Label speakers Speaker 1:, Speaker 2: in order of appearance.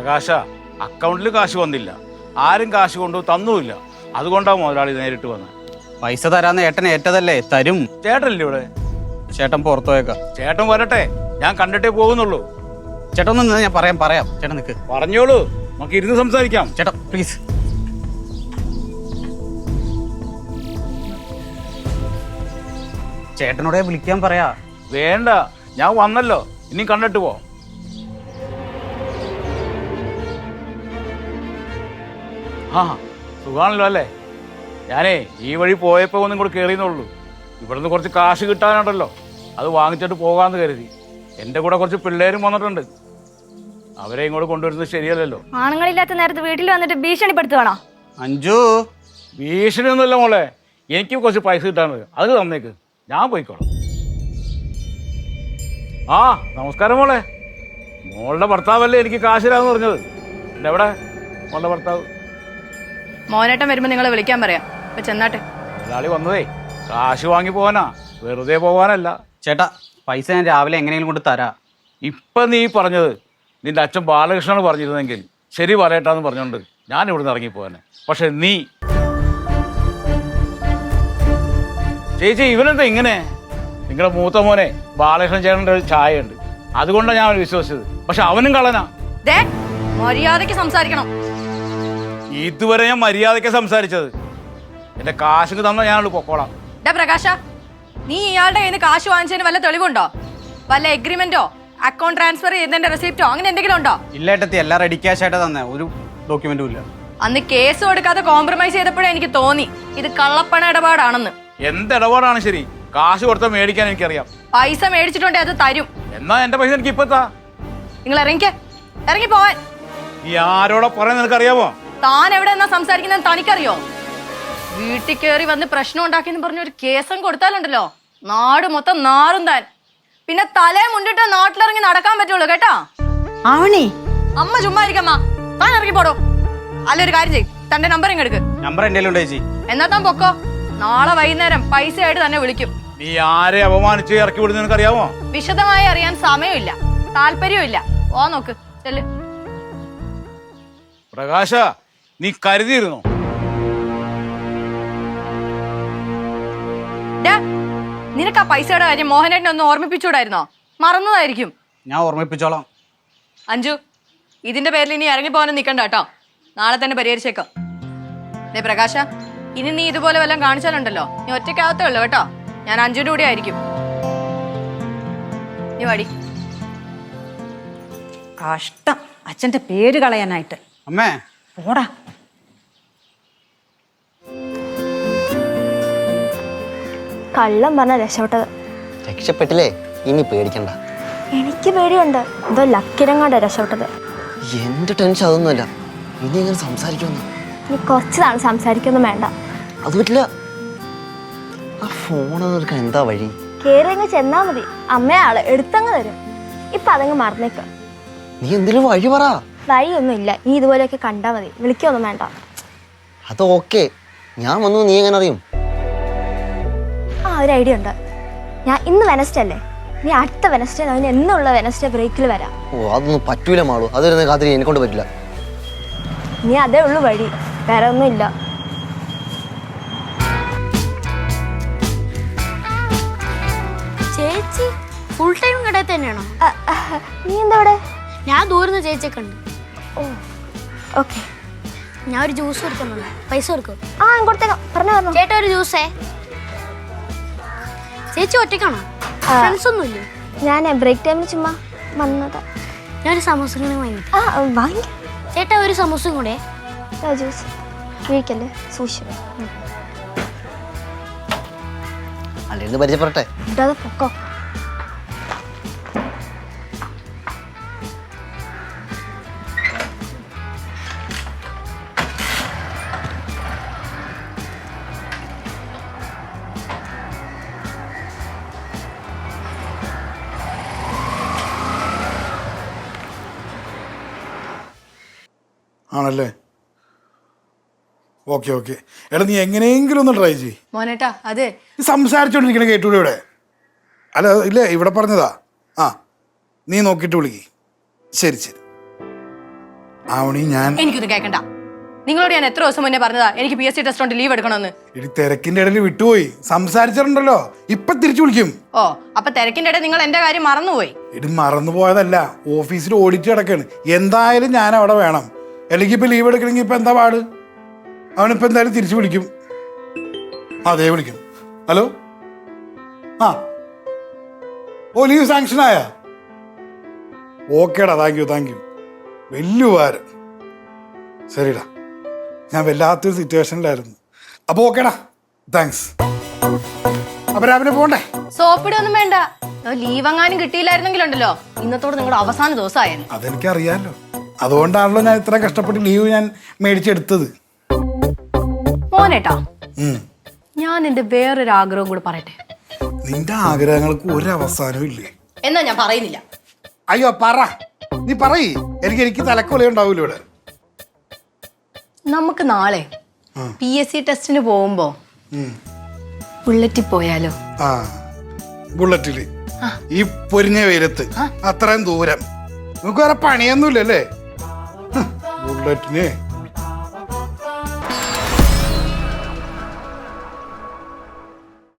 Speaker 1: പ്രകാശ, അക്കൗണ്ടിൽ കാശ് വന്നില്ല, ആരും കാശ് കൊണ്ടു തന്നുമില്ല. അതുകൊണ്ടാണ് മുതലാളി നേരിട്ട് വന്നത്.
Speaker 2: പൈസ തരാന്ന് ഏട്ടൻ ഏറ്റതല്ലേ, തരും.
Speaker 1: ചേട്ടനല്ലേ ഇവിടെ?
Speaker 2: ചേട്ടൻ പുറത്തു പോയേക്കാം.
Speaker 1: ചേട്ടൻ വരട്ടെ, ഞാൻ കണ്ടിട്ടേ പോകുന്നുള്ളൂ.
Speaker 2: ചേട്ടൻ ഒന്ന് ഞാൻ പറയാം. ചേട്ടൻ നിൽക്ക്.
Speaker 1: പറഞ്ഞോളൂ, നമുക്ക് ഇരുന്ന് സംസാരിക്കാം.
Speaker 2: ചേട്ടാ പ്ലീസ്. ചേട്ടനോടെ വിളിക്കാൻ പറയാ.
Speaker 1: വേണ്ട, ഞാൻ വന്നല്ലോ, ഇനി കണ്ടിട്ട് പോ. ആ സുഖാണല്ലോ അല്ലേ? ഞാനേ ഈ വഴി പോയപ്പോ ഒന്നും കൂടെ കയറിയെന്നുള്ളൂ. ഇവിടുന്ന് കുറച്ച് കാശ് കിട്ടാനുണ്ടല്ലോ, അത് വാങ്ങിച്ചിട്ട് പോകാമെന്ന് കരുതി. എൻ്റെ കൂടെ കുറച്ച് പിള്ളേരും വന്നിട്ടുണ്ട്. അവരെ ഇങ്ങോട്ട് കൊണ്ടുവരുന്നത് ശരിയല്ലല്ലോ.
Speaker 3: ആണുങ്ങളില്ലാത്ത നേരത്ത് വീട്ടിൽ വന്നിട്ട് ഭീഷണിപ്പെടുത്തുവാണോ?
Speaker 2: അഞ്ജു,
Speaker 1: ഭീഷണി ഒന്നുമില്ല മോളെ, എനിക്ക് കുറച്ച് പൈസ കിട്ടാനുണ്ട്, അത് തന്നേക്ക്, ഞാൻ പോയിക്കോളാം. ആ നമസ്കാരം മോളെ. മോളുടെ ഭർത്താവല്ലേ എനിക്ക് കാശിലാന്ന് പറഞ്ഞത്. എവിടെ മോളുടെ ഭർത്താവ്?
Speaker 3: മോനേട്ടൻ വരുമ്പോ നിങ്ങളെ വിളിക്കാൻ പറയാം. ഇപ്പൊ ചെന്നാട്ടെ.
Speaker 1: മുതലാളി വന്നതേ കാശ് വാങ്ങി പോവാനാ, വെറുതെ പോവാനല്ല.
Speaker 2: ചേട്ടാ പൈസ ഞാൻ രാവിലെ എങ്ങനെയെങ്കിലും കൊണ്ട് തരാ.
Speaker 1: ഇപ്പൊ നീ പറഞ്ഞത് നിന്റെ അച്ഛൻ ബാലകൃഷ്ണന് പറഞ്ഞിരുന്നെങ്കിൽ ശരി പറയട്ടാന്ന് പറഞ്ഞോണ്ട് ഞാൻ ഇവിടുന്ന് ഇറങ്ങിപ്പോവാനെ. പക്ഷെ നീ ചേച്ചി, ഇവനെന്താ ഇങ്ങനെ? നിങ്ങളുടെ മൂത്ത മോനെ ബാലകൃഷ്ണൻ ചേട്ടൻ്റെ ഒരു ചായ ഉണ്ട്, അതുകൊണ്ടാണ് ഞാൻ വിശ്വസിച്ചത്. പക്ഷെ അവനും കള്ളനാ.
Speaker 3: മര്യാദക്ക് സംസാരിക്കണം.
Speaker 1: ഇതുവരെ ഞാൻ മര്യാദയ്ക്ക് സംസാരിച്ചത്. എന്റെ കാശ് തന്നാൽ ഞാനോട് പൊക്കോളാം.
Speaker 3: പ്രകാശ, നീ ഇയാളുടെ കയ്യിൽ നിന്ന് കാശ് വാങ്ങിച്ചതിന് വല്ല തെളിവുണ്ടോ? വല്ല എഗ്രിമെന്റോ അക്കൗണ്ട് ട്രാൻസ്ഫർ ചെയ്തതിന്റെ റെസിപ്റ്റോ അങ്ങനെ എന്തെങ്കിലും ഉണ്ടോ?
Speaker 2: ഇല്ല ഏട്ടത്തി, എല്ലാം റെഡി ക്യാഷ് ആയിട്ട് തന്നെ, ഒരു ഡോക്യുമെന്റും ഇല്ല.
Speaker 3: അന്ന് കേസ് കൊടുക്കാതെ കോംപ്രമൈസ് ചെയ്തപ്പോഴേ എനിക്ക് തോന്നി ഇത് കള്ളപ്പണ ഇടപാടാണെന്ന്.
Speaker 1: എന്ത് ഇടപാടാണ് ശരി? കാശ് കൊടുത്താൽ മേടിക്കാൻ എനിക്കറിയാം.
Speaker 3: പൈസ മേടിച്ചിട്ടുണ്ടെ അത് തരും.
Speaker 1: എന്നാ എന്റെ പൈസ എനിക്ക് ഇപ്പത്താ.
Speaker 3: നിങ്ങൾ ഇറങ്ങി പോവാൻ.
Speaker 1: ഈ ആരോടെ പറയാൻ നിനക്കറിയാമോ?
Speaker 3: താൻ എവിടെ എന്നാ സംസാരിക്കുന്നത് തനിക്കറിയോ? വീട്ടിൽ കയറി വന്ന് പ്രശ്നം ഉണ്ടാക്കിയെന്ന് പറഞ്ഞ ഒരു കേസും കൊടുത്താലുണ്ടല്ലോ, നാട് മൊത്തം നാറും താൻ. പിന്നെ തലേ മുണ്ടിട്ട് നാട്ടിലിറങ്ങി നടക്കാൻ പറ്റുള്ളൂ കേട്ടോ.
Speaker 4: ആവണി,
Speaker 3: അമ്മ ചുമ്മാ ഇരിക്കമ്മ, താൻ ഇറങ്ങി പോടോ. അല്ലൊരു കാര്യം ചെയ്യ്, തന്റെ നമ്പർ ഇങ്ങെടുക്ക്.
Speaker 2: നമ്പർ എന്റെ ഉണ്ട് ചേച്ചി.
Speaker 3: എന്നാ താൻ പൊക്കോ. നാളെ വൈകുന്നേരം പൈസ ആയിട്ട് തന്നെ വിളിക്കും.
Speaker 1: നീ ആരെ അപമാനിച്ച് ഇറക്കി വിടുന്ന നിനക്കറിയാമോ?
Speaker 3: വിശദമായി അറിയാൻ സമയമില്ല, താല്പര്യമില്ല. ഓ നോക്ക്, ചെല്ല്.
Speaker 1: പ്രകാശ, നീ കരുതിയിരുന്നോ?
Speaker 3: നിനക്ക് ആ പൈസയുടെ കാര്യം മോഹനേട്ടനെ ഒന്ന് ഓർമ്മിപ്പിച്ചൂടായിരുന്നോ? മറന്നതായിരിക്കും.
Speaker 2: ഞാൻ ഓർമ്മിപ്പിച്ചോളാം.
Speaker 3: അഞ്ജു, ഇതിന്റെ പേരിൽ ഇനി ഇറങ്ങി പോകാനും നിൽക്കണ്ട കേട്ടോ. നാളെ തന്നെ പരിഹരിച്ചേക്കാം. പ്രകാശ, ഇനി നീ ഇതുപോലെ വല്ലതും കാണിച്ചാലുണ്ടല്ലോ, നീ ഒറ്റയ്ക്കാവത്തേ ഉള്ളൂ കേട്ടോ. ഞാൻ അഞ്ജുവിന്റെ കൂടെ ആയിരിക്കും. നീ വാടി.
Speaker 4: കഷ്ടം അച്ഛന്റെ പേര് കളയാനായിട്ട്.
Speaker 2: അമ്മേ
Speaker 4: പോടാ.
Speaker 5: കള്ളം പറഞ്ഞ രക്ഷപ്പെട്ടത്.
Speaker 6: രക്ഷപ്പെട്ടില്ലേ? ഇനി പേടിക്കണ്ട.
Speaker 5: എനിക്ക് പേടിയുണ്ട്, എന്തോ ലക്കിരങ്ങാണ്ട രക്ഷപ്പെട്ടത്.
Speaker 6: എന്റെ ടെൻഷൻ അതൊന്നുമല്ല, ഇനി എങ്ങനെ സംസാരിക്കുമെന്ന്.
Speaker 5: ഇനി കുറച്ച് നാൾ സംസാരിക്കൊന്നും വേണ്ട.
Speaker 6: അത് പറ്റില്ല. ആ ഫോൺ എടുക്കാൻ എന്താ വഴി?
Speaker 5: കേറിയങ്ങ് ചെന്നാ മതി, അമ്മയാള് എടുത്തങ്ങ് തരും. ഇപ്പൊ അതങ്ങ് മറന്നേക്ക.
Speaker 6: നീ എന്തെങ്കിലും വഴി പറ.
Speaker 5: വഴിയൊന്നും ഇല്ല, നീ ഇതുപോലെയൊക്കെ കണ്ടാ മതി, വിളിക്കൊന്നും വേണ്ട.
Speaker 6: അത് ഓക്കെ, ഞാൻ വന്നു നീ എങ്ങനെ അറിയും?
Speaker 5: ആ ഒരു ഐഡിയ ഉണ്ട്. ഞാൻ ഇന്ന് വെനസ്ഡേ അല്ലേ, നീ അടുത്ത വെനസ്ഡേ അതിന് എന്നുള്ള വെനസ്ഡേ ബ്രേക്കിൽ വരാം.
Speaker 6: ഓ അതൊന്നും പറ്റൂല മാളൂ, അതൊരു കാത്തിരി എന്നെ കൊണ്ട് പറ്റില്ല.
Speaker 5: നീ അതേ ഉള്ളു വഴി, വേറെ ഒന്നും ഇല്ല.
Speaker 7: ചേച്ചി ഫുൾ ടൈം കടയിൽ തന്നെയാണോ?
Speaker 5: നീ എന്താ ഇവിടെ?
Speaker 7: ഞാൻ ദൂരം ചേച്ചിയെ കണ്ടു.
Speaker 5: ഓ ഓക്കെ,
Speaker 7: ഞാൻ ഒരു ജ്യൂസ് കൊടുക്കാൻ വന്നു. പൈസ കൊടുക്കും.
Speaker 5: ആ കൊടുത്തേക്കാം, പറഞ്ഞു.
Speaker 7: ചേട്ടാ ഒരു ജ്യൂസേ. ചേച്ചി ഒറ്റയ്ക്കാണോ? ഫ്രണ്ട്സ് ഒന്നുമില്ലേ?
Speaker 5: ഞാൻ ബ്രേക്ക് ടൈമിൽ ചുമ്മാ വന്നതാ.
Speaker 7: ഞാനൊരു സമൂസ വാങ്ങി.
Speaker 5: ആ വാങ്ങി.
Speaker 7: ചേട്ടാ ഒരു സമൂസയും കൂടെ.
Speaker 5: ജ്യൂസ് കഴിക്കല്ലേ, സൂക്ഷിച്ചു.
Speaker 6: അല്ലെങ്കിൽ പരിചയപ്പെടട്ടെ.
Speaker 5: ഇടാതെ പൊക്കോ.
Speaker 8: ആണല്ലേ? Okay okay. എടാ നീ എങ്ങനെയെങ്കിലും ഒന്ന് ട്രൈ ചെയ്യ്
Speaker 3: മോനേട്ടാ. അതെ,
Speaker 8: സംസാരിച്ചോണ്ടിരിക്കണ കേട്ടൂടെ ഇവിടെ? അല്ല ഇല്ലേ, ഇവിടെ പറഞ്ഞതാ. ആ നീ നോക്കിയിട്ട് വിളിക്ക്. ശരി ശരി. ആവണി ഞാൻ
Speaker 3: എനിക്കൊന്നും കേൾക്കണ്ട. നിങ്ങളോട് ഞാൻ എത്ര ദിവസം മുന്നേ പറഞ്ഞതാ എനിക്ക് PSC ടെസ്റ്റ് കൊണ്ട് ലീവ് എടുക്കണമെന്ന്.
Speaker 8: ഇടി തിരക്കിന്റെ ഇടയിൽ വിട്ടുപോയി, സംസാരിച്ചിട്ടുണ്ടല്ലോ, ഇപ്പൊ തിരിച്ചു വിളിക്കും.
Speaker 3: ഓ, അപ്പൊ തിരക്കിന്റെ ഇടയിൽ നിങ്ങൾ എന്റെ കാര്യം മറന്നുപോയി.
Speaker 8: ഇടി മറന്നുപോയതല്ല, ഓഫീസിൽ ഓഡിറ്റ് കിടക്കാണ്. എന്തായാലും ഞാൻ അവിടെ വേണം, അല്ലെങ്കിൽ ഇപ്പൊ ലീവ് എടുക്കണമെങ്കിൽ ഇപ്പൊ എന്താ പാട്? അവനിപ്പോ എന്തായാലും തിരിച്ചു വിളിക്കും. അതെ വിളിക്കും. ഹലോ, ആ ഓ ലീവ് സാങ്ഷൻ ആയ? ഓക്കേടാ, താങ്ക് യു വലിയ ഉപകാരം. ശരിടാ, ഞാൻ വല്ലാത്തൊരു സിറ്റുവേഷനിലായിരുന്നു. അപ്പൊ ഓക്കേടാ, താങ്ക്സ്. അപ്പൊ രാവിലെ പോണ്ടേ?
Speaker 3: സോപ്പിടൊന്നും വേണ്ട. ലീവ് എങ്ങാനും കിട്ടിയില്ലായിരുന്നെങ്കിലുണ്ടല്ലോ ഇന്നത്തോട് നിങ്ങളുടെ അവസാന ദിവസമായിരുന്നു.
Speaker 8: അതെനിക്കറിയാലോ, അതുകൊണ്ടാണല്ലോ ഞാൻ ഇത്ര കഷ്ടപ്പെട്ട് ലീവ് ഞാൻ മേടിച്ചെടുത്തത്.
Speaker 3: മോനേട്ടാ, ഞാൻ എന്റെ വേറൊരു ആഗ്രഹം കൂടെ പറയട്ടെ.
Speaker 8: നിന്റെ ആഗ്രഹങ്ങൾക്ക് ഒരു അവസാനവും ഇല്ലേ?
Speaker 3: എന്നാ ഞാൻ പറയുന്നില്ല.
Speaker 8: അയ്യോ പറ, നീ പറയ്. എനിക്ക് തലക്കൊല ഉണ്ടാവൂല ഇവിടെ.
Speaker 3: നമുക്ക് നാളെ PSC ടെസ്റ്റിന് പോകുമ്പോ ബുള്ളറ്റിൽ പോയാലോ?
Speaker 8: ആ, ബുള്ളറ്റില് ഈ പൊരിഞ്ഞ വെയിലത്ത് അത്രയും ദൂരം നമുക്ക് വേറെ പണിയൊന്നുമില്ലല്ലേ? ബുള്ളറ്റിന്